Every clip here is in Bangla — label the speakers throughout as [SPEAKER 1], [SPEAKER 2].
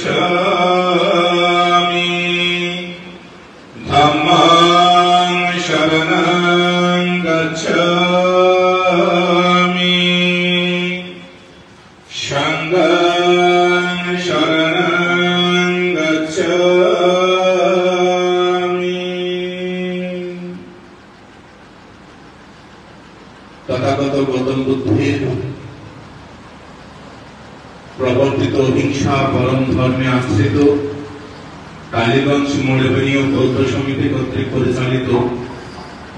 [SPEAKER 1] गच्छामि धम्मं शरणं गच्छामि संघं शरणं गच्छामि। तथागत गौतम बुद्धेर प्रवर्तित हिंसा परम धर्मे आश्रित कालीगंज मोड़ेबेनिया बौद्ध समिति कर्तृक परिचालित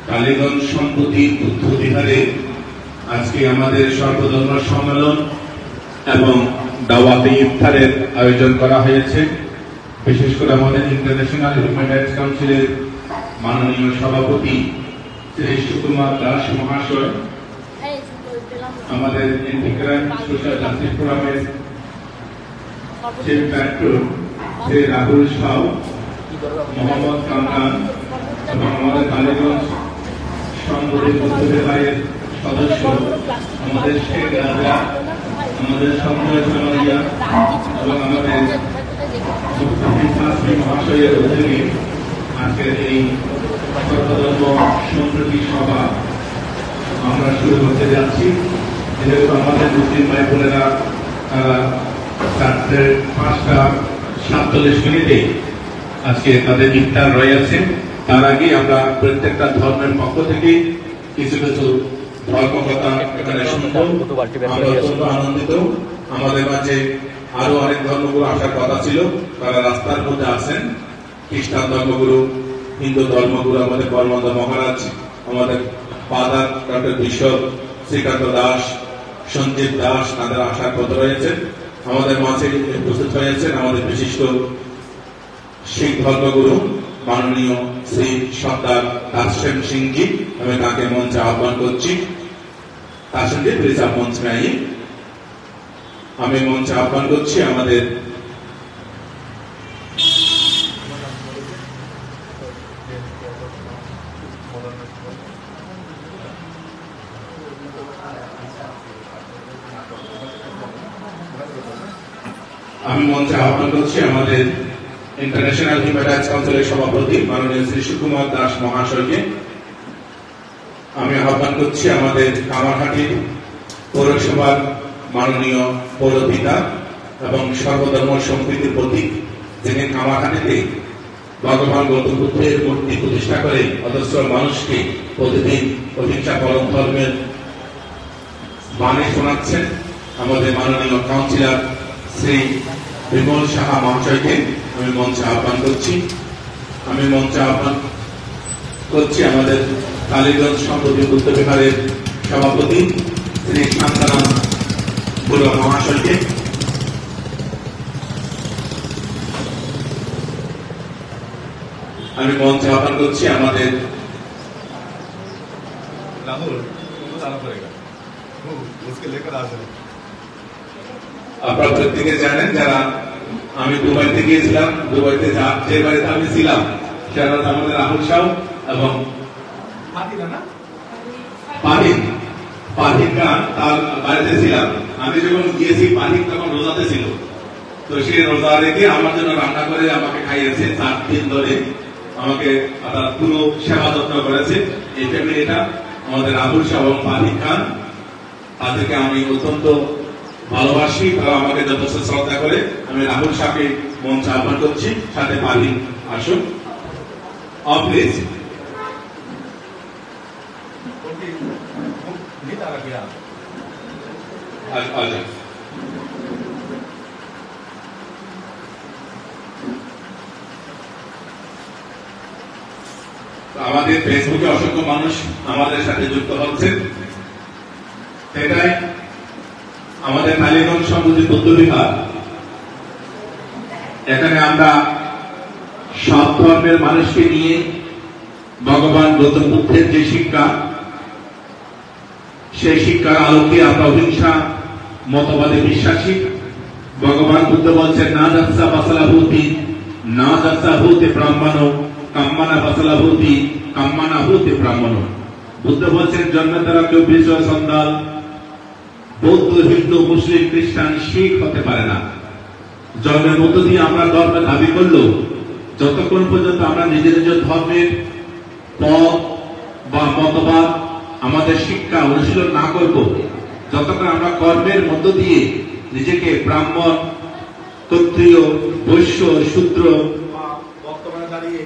[SPEAKER 1] कालीगंज सम्पत्ति बुद्ध विहारे आज के सर्वधर्म सम्मेलन एवं दाওয়াতে ইফতারের आयोजन करा হয়েছে। विशेष করে আমাদের इंटरनेशनल ह्यूमन राइट्स काउंसिलेर माननीय सभापति श्री सुकुमार दास महाशय, আমাদের इंटीग्रल सोशल जस्टिस फोरामेर चीफ पैट्रन श्री राहुल साहु, मोहम्मद कामरान এবং আমাদের কালীগঞ্জ সম্পত্তি বুদ্ধ বিহারের সদস্য আমাদের শেখ রাজা, আমাদের সঞ্জয় সামারিয়া এবং আমাদের মুফতি মহাশয়ের অধীনে আজকের এই সর্বধর্ম সম্প্রীতি সভা আমরা শুরু করতে যাচ্ছি। যেহেতু আমাদের মুসলিম ভাই বোনেরা 5:47 আজকে তাদের ইফতার রয়েছে, তার আগে আমরা প্রত্যেকটা ধর্মের পক্ষ থেকে কিছু কিছু ধর্মকথা এখানে শুনবো। আমরা অত্যন্ত আনন্দিত। আমাদের মাঝে আরো অনেক ধর্মগুরু আসার কথা ছিল, তারা রাস্তার মধ্যে আছেন। খ্রিস্টান ধর্মগুরু, হিন্দু ধর্মগুরু, আমাদের বর্মন্দা মহারাজ, আমাদের father doctor bishop Srikanta Das, Sanjib Das, তাদের আসার কথা রয়েছে। আমাদের মাঝে উপস্থিত হয়েছেন আমাদের বিশিষ্ট শিখ ধর্মগুরু माननीय श्री सरदार दासम सिंह जी, हमें ताके मंच आह्वान करছি। दासम जी प्लीज आप मंच में आइए। हमें मंच आह्वान करছি আমাদের इंटरनेशनल ह्यूमन राइट्स काउंसिल सभापति माननीय श्री सुकुमार दास महाशय के आह्वान करছি আমাদের কামারহাটি পৌরসভার মাননীয় পৌরপিতা এবং সর্বধর্ম সম্প্রীতির প্রতীক, যিনি কামারহাটিতে ভগবান গৌতম বুদ্ধের মূর্তি প্রতিষ্ঠা করে অজস্র মানুষকে প্রতিদিন অহিংসা পরম ধর্মের বাণী শোনাচ্ছেন, আমাদের মাননীয় কাউন্সিলর শ্রী বিমল সাহা মহাশয়কে আমি মঞ্চে আহ্বান করছি। আমাদের কালীগঞ্জ সম্পত্তি বুদ্ধ বিহারের সভাপতি শ্রী শান্তারাম বড়ুয়া মহাশয়কে আমি মঞ্চে আহ্বান করছি। আমাদের আপনারা প্রত্যেকে জানেন, যারা আমি দুবাইতে গিয়েছিলাম, দুবাইতে যে বাড়িতে আমি ছিলাম সেটা আমাদের রাহুল সাহ এবং পাহিন খান, তার বাড়িতে ছিলাম। আমি যখন গিয়েছি পাহিন তখন রোজাতে ছিল, তো সে রোজা রেখে আমার জন্য রান্না করে আমাকে খাইয়েছে। 4 দিন ধরে আমাকে তার পুরো সেবা যত্ন করেছে। এই ফ্যামিলিটা আমাদের রাহুল সাহ এবং পাহিন খান, তাদেরকে আমি অত্যন্ত ভালোবাসি, তারা আমাকে যথেষ্ট শ্রদ্ধা করে। আমি রাহুল সাহকে মঞ্চে আহ্বান করছি, সাথে পাহিন আসুন প্লিজ। আমাদের ফেসবুকে অসংখ্য মানুষ আমাদের সাথে যুক্ত হচ্ছে। সেটাই আমাদের কালীগঞ্জ সম্পত্তি বুদ্ধ বিহার, এখানে আমরা সব ধর্মের মানুষকে নিয়ে ভগবান গৌতম বুদ্ধের যে শিক্ষা, সেই শিক্ষার আলোকে আমরা অহিংসা মতবাদে বিশ্বাসী। ভগবান বুদ্ধ বলছেন না যাচ্ছা বাসালাভূতি না যাচ্ছা হতে ব্রাহ্মণ কাম্মানা বাসালাভূতি কাম্মানা হতে ব্রাহ্মণ। বুদ্ধ বলছেন জন্মের দ্বারা কেউ বিষয় সন্তান বৌদ্ধ, হিন্দু, মুসলিম, খ্রিস্টান, শিখ হতে পারে না। জন্মের মধ্য দিয়ে আমরা ধর্মের দাবি করলেও যতক্ষণ পর্যন্ত আমরা নিজের নিজের ধর্মের পথ বা মতবাদ আমাদের শিক্ষা অনুশীলন না করব, যতক্ষণ আমরা কর্মের মধ্য দিয়ে নিজেকে ব্রাহ্মণ, ক্ষত্রিয়, বৈশ্য, শূদ্র বর্তমানে দাঁড়িয়ে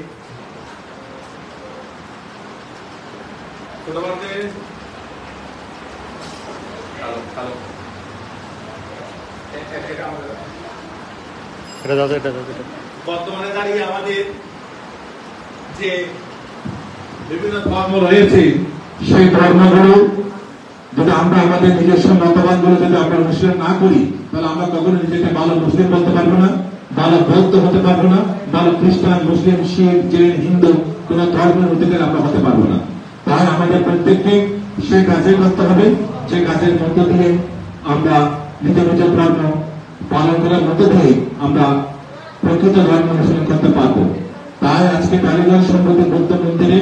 [SPEAKER 1] বর্তমানে দাঁড়িয়ে আমাদের যে বিভিন্ন ধর্ম রয়েছে সেই ধর্মগুলো যদি আমরা আমাদের নিজস্ব মতবাদ গুলো যদি আমরা অনুশীলন না করি, তাহলে আমরা কখনো নিজেকে ভালো মুসলিম বলতে পারবো না, ভালো বৌদ্ধ হতে পারবো না, ভালো খ্রিস্টান, মুসলিম, শিখ, জৈন, হিন্দু কোন ধর্মের অধিকার আমরা হতে পারবো না। তাই আমাদের প্রত্যেককে সে কাজে করতে হবে যে কাজের মধ্য দিয়ে আমরা নিজ নিজ ধর্ম পালন করার মধ্য দিয়ে আমরা প্রকৃত ধর্ম অনুশীলন করতে পারবো। তাই আজকে টালিগঞ্জ সম্প্রতি বৌদ্ধ মন্দিরে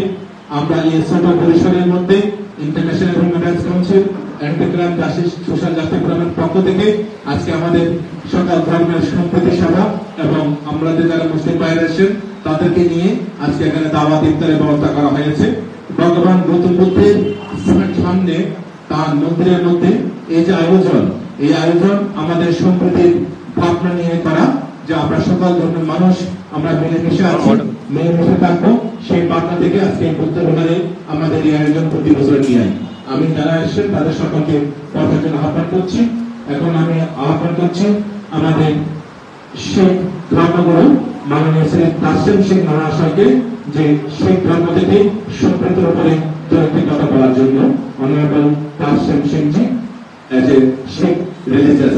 [SPEAKER 1] আমরা এই ছোট পরিসরের মধ্যে international human rights council, anti-crime justice, social justice ফোরামের পক্ষ থেকে আজকে আমাদের সকল ধর্মের সম্প্রীতি সভা এবং আমাদের যারা মুসলিম ভাইরা আছেন তাদেরকে নিয়ে আজকে এখানে দাওয়াত ইফতারের ব্যবস্থা করা হয়েছে। ভগবান গৌতম বুদ্ধের সামনে তার মন্দিরের মধ্যে এই যে আয়োজন, এই আয়োজন আমাদের সম্প্রীতির ভাবনা নিয়ে করা, যে আমরা সকল ধর্মের মানুষ আমরা মিলেমিশে আছি, মিলেমিশে থাকবো, সেই ভাবনা থেকে আজকে বুদ্ধ বিহারে আমাদের এই আয়োজন প্রতি বছর নিয়ে আই। আমি যারা এসেছেন তাদের সকলকে পড়ার জন্য আহ্বান করছি। এখন আমি আহ্বান করছি আমাদের শিখ ধর্মগুরু মাননীয় শ্রী কাসেম সিং মহাশয়কে যে শিখ ধর্ম থেকে সম্প্রীতির উপরে দু-একটি কথা বলার জন্য। Honourable Kasem Singh ji, as a Sikh religious